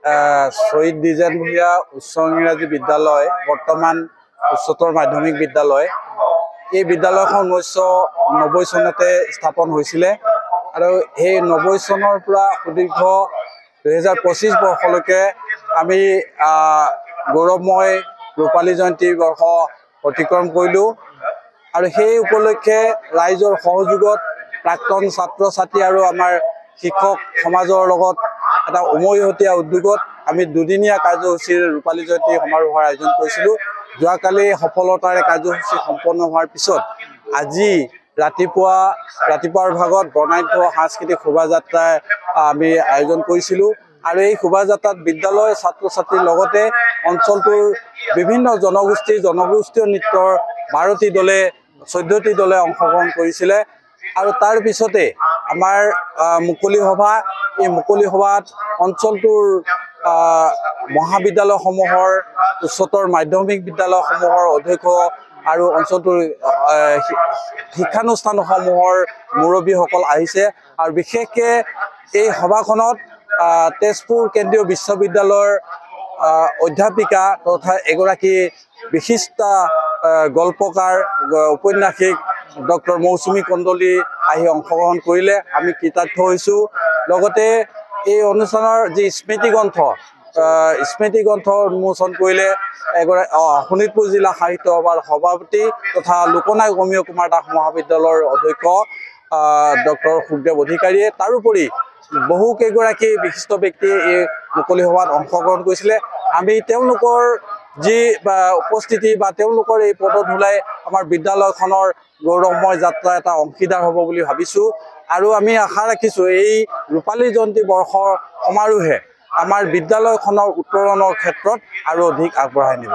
শহীদ দ্বিজেন ভূঞা উচ্চ ইংৰাজী বিদ্যালয় বৰ্তমান উচ্চতৰ মাধ্যমিক বিদ্যালয়। এই বিদ্যালয়খন 1990 চনতে স্থাপন হৈছিলে আৰু সেই 90 চনৰ পৰা সুদীৰ্ঘ 2025 বৰ্ষলৈকে আমি গৌৰৱময় ৰূপালী জয়ন্তী বৰ্ষ অতিক্ৰম কৰিলোঁ আৰু সেই উপলক্ষে ৰাইজৰ সহযোগত প্ৰাক্তন ছাত্ৰ ছাত্ৰী আৰু আমাৰ শিক্ষক সমাজৰ লগত এটা উমৈহতীয়া উদ্যোগত আমি দুদিনীয়া কাৰ্যসূচীৰ ৰূপালী জয়ন্তী সমাৰোহৰ আয়োজন কৰিছিলোঁ। যোৱাকালি সফলতাৰে কাৰ্যসূচী সম্পন্ন হোৱাৰ পিছত আজি ৰাতিপুৱাৰ ভাগত বৰ্ণাঢ্য সাংস্কৃতিক শোভাযাত্ৰা আমি আয়োজন কৰিছিলোঁ আৰু এই শোভাযাত্ৰাত বিদ্যালয়ৰ ছাত্ৰ ছাত্ৰীৰ লগতে অঞ্চলটোৰ বিভিন্ন জনগোষ্ঠীয় নৃত্যৰ 12টি দলে 14টি দলে অংশগ্ৰহণ কৰিছিলে আৰু তাৰ পিছতে আমাৰ মুকলি সভা, এই মুকলি সভাত অঞ্চলটোৰ মহাবিদ্যালয়সমূহৰ উচ্চতৰ মাধ্যমিক বিদ্যালয়সমূহৰ অধ্যক্ষ আৰু অঞ্চলটোৰ শিক্ষানুষ্ঠানসমূহৰ মুৰব্বীসকল আহিছে আৰু বিশেষকৈ এই সভাখনত তেজপুৰ কেন্দ্ৰীয় বিশ্ববিদ্যালয়ৰ অধ্যাপিকা তথা এগৰাকী বিশিষ্ট গল্পকাৰ ঔপন্যাসিক ডক্টৰ মৌচুমী কন্দলী আহি অংশগ্ৰহণ কৰিলে। আমি কৃতাৰ্থ হৈছোঁ। লগতে এই অনুষ্ঠানৰ যি স্মৃতি গ্ৰন্থ উন্মোচন কৰিলে শোণিতপুৰ জিলা সাহিত্য সভাৰ সভাপতি তথা লোকনায়ক অমীয় কুমাৰ দাস মহাবিদ্যালয়ৰ অধ্যক্ষ ডক্টৰ সুখদেৱ অধিকাৰীয়ে। তাৰোপৰি বহুকেইগৰাকী বিশিষ্ট ব্যক্তিয়ে এই মুকলি সভাত অংশগ্ৰহণ কৰিছিলে। আমি তেওঁলোকৰ যি উপস্থিতি বা তেওঁলোকৰ এই পদধূলাই আমাৰ বিদ্যালয়খনৰ গৌৰৱময় যাত্ৰা এটা অংশীদাৰ হ'ব বুলি ভাবিছোঁ আৰু আমি আশা ৰাখিছোঁ এই ৰূপালী জয়ন্তী বৰ্ষৰ সমাৰোহে আমাৰ বিদ্যালয়খনৰ উত্তৰণৰ ক্ষেত্ৰত আৰু অধিক আগবঢ়াই নিব।